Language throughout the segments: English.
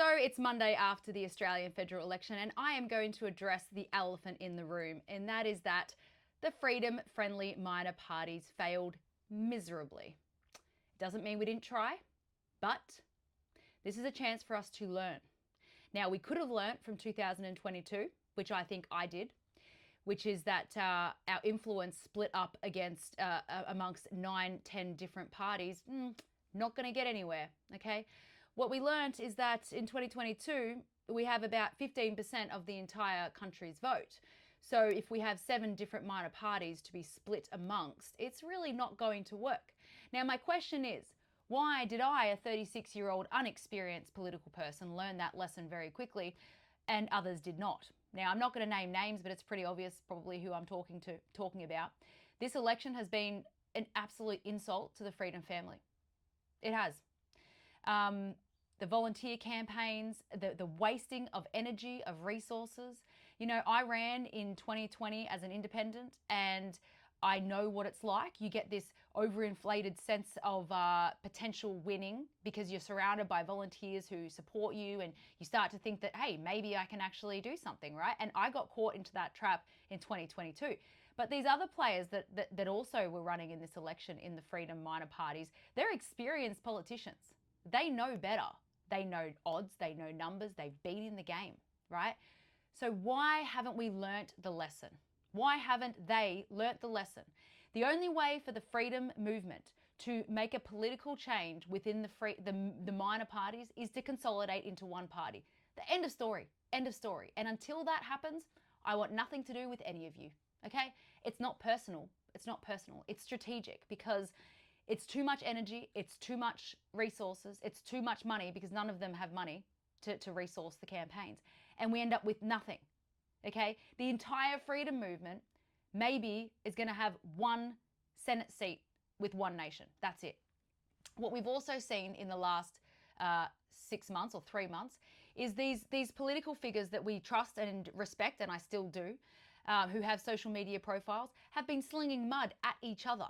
So it's Monday after the Australian federal election, and I am going to address the elephant in the room, and that is that the freedom-friendly minor parties failed miserably. It doesn't mean we didn't try, but this is a chance for us to learn. Now, we could have learnt from 2022, which I think I did, which is that our influence split up amongst 9-10 different parties. Not going to get anywhere, okay? What we learnt is that in 2022, we have about 15% of the entire country's vote. So if we have 7 different minor parties to be split amongst, it's really not going to work. Now, my question is, why did I, a 36-year-old unexperienced political person, learn that lesson very quickly and others did not? Now, I'm not going to name names, but it's pretty obvious probably who I'm talking about. This election has been an absolute insult to the Freedom family. It has. The volunteer campaigns, the wasting of energy, of resources. You know, I ran in 2020 as an independent, and I know what it's like. You get this overinflated sense of potential winning because you're surrounded by volunteers who support you, and you start to think that, hey, maybe I can actually do something, right? And I got caught into that trap in 2022. But these other players that also were running in this election in the Freedom minor parties, they're experienced politicians. They know better. They know odds, they know numbers, they've been in the game, right? So why haven't we learnt the lesson? Why haven't they learnt the lesson? The only way for the Freedom movement to make a political change within the minor parties is to consolidate into one party. The end of story, end of story. And until that happens, I want nothing to do with any of you, okay? It's not personal. It's not personal. It's strategic because it's too much energy, it's too much resources, it's too much money because none of them have money to resource the campaigns. And we end up with nothing, okay? The entire Freedom movement maybe is going to have 1 Senate seat with one nation. That's it. What we've also seen in the last 6 months or 3 months is these political figures that we trust and respect, and I still do, who have social media profiles, have been slinging mud at each other.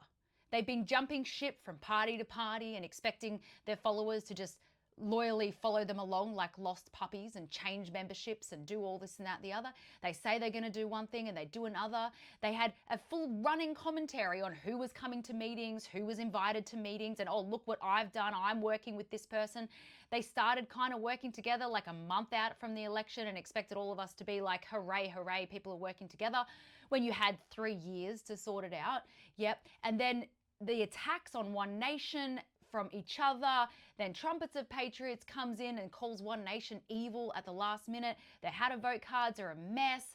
They've been jumping ship from party to party and expecting their followers to just loyally follow them along like lost puppies and change memberships and do all this and that and the other. They say they're going to do one thing and they do another. They had a full running commentary on who was coming to meetings, who was invited to meetings, and oh, look what I've done. I'm working with this person. They started kind of working together like a month out from the election and expected all of us to be like, hooray, hooray, people are working together, when you had 3 years to sort it out. Yep. And then the attacks on One Nation from each other, then Trumpets of Patriots comes in and calls One Nation evil at the last minute. Their how to vote cards are a mess.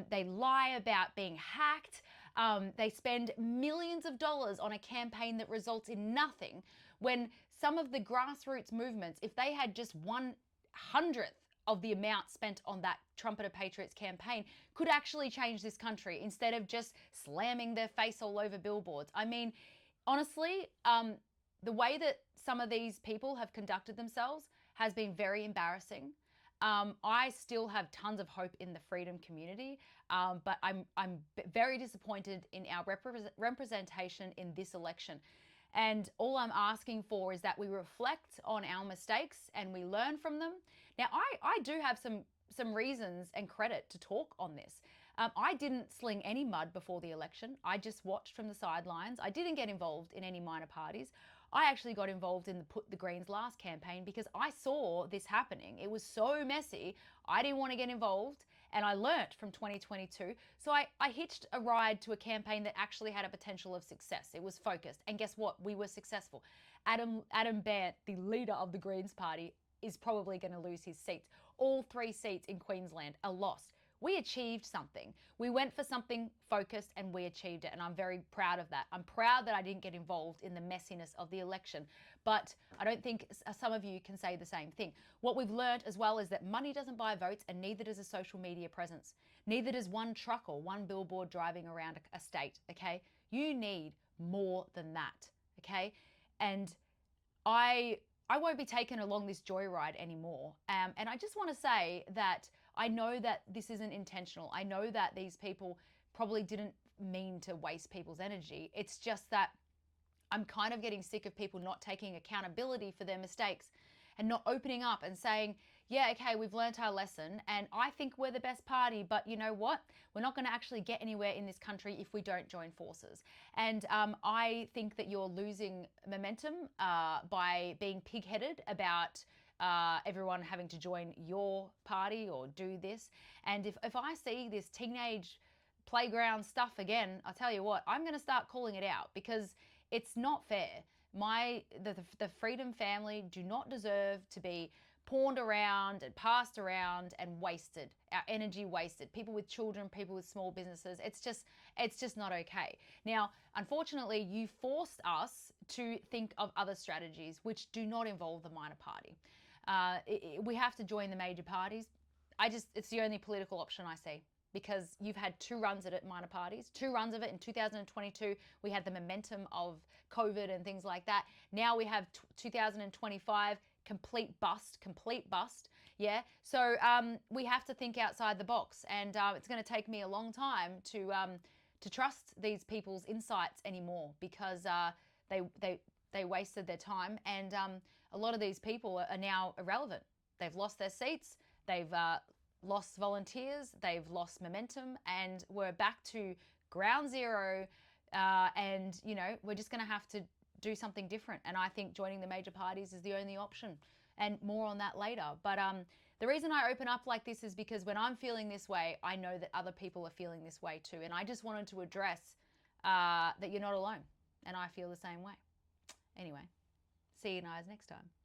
They lie about being hacked. They spend millions of dollars on a campaign that results in nothing, when some of the grassroots movements, if they had just 1/100th of the amount spent on that Trumpet of Patriots campaign, could actually change this country instead of just slamming their face all over billboards. I mean, honestly, the way that some of these people have conducted themselves has been very embarrassing. I still have tons of hope in the Freedom community, but I'm very disappointed in our representation in this election. And all I'm asking for is that we reflect on our mistakes and we learn from them. Now, I do have some reasons and credit to talk on this. I didn't sling any mud before the election. I just watched from the sidelines. I didn't get involved in any minor parties. I actually got involved in the Put the Greens Last campaign because I saw this happening. It was so messy. I didn't want to get involved, and I learnt from 2022. So I hitched a ride to a campaign that actually had a potential of success. It was focused. And guess what? We were successful. Adam Bandt, the leader of the Greens Party, is probably going to lose his seats. All 3 seats in Queensland are lost. We achieved something. We went for something focused and we achieved it. And I'm very proud of that. I'm proud that I didn't get involved in the messiness of the election. But I don't think some of you can say the same thing. What we've learned as well is that money doesn't buy votes, and neither does a social media presence. Neither does one truck or one billboard driving around a state, okay? You need more than that, okay? And I won't be taken along this joyride anymore. And I just want to say that I know that this isn't intentional. I know that these people probably didn't mean to waste people's energy. It's just that I'm kind of getting sick of people not taking accountability for their mistakes and not opening up and saying, yeah, okay, we've learnt our lesson and I think we're the best party, but you know what? We're not going to actually get anywhere in this country if we don't join forces. And I think that you're losing momentum by being pig-headed about everyone having to join your party or do this. And if I see this teenage playground stuff again, I'll tell you what, I'm going to start calling it out because it's not fair. The Freedom family do not deserve to be pawned around and passed around and wasted, our energy wasted, people with children, people with small businesses. It's just not okay. Now, unfortunately, you forced us to think of other strategies which do not involve the minor party. We have to join the major parties. It's the only political option I see because you've had two runs at it, minor parties, two runs of it in 2022. We had the momentum of COVID and things like that. Now we have 2025, complete bust. Yeah. So we have to think outside the box, and it's going to take me a long time to trust these people's insights anymore because they wasted their time, and a lot of these people are now irrelevant. They've lost their seats. They've lost volunteers. They've lost momentum, and we're back to ground zero. And we're just going to have to do something different. And I think joining the major parties is the only option. And more on that later. But the reason I open up like this is because when I'm feeling this way, I know that other people are feeling this way too. And I just wanted to address that you're not alone. And I feel the same way. Anyway, see you guys next time.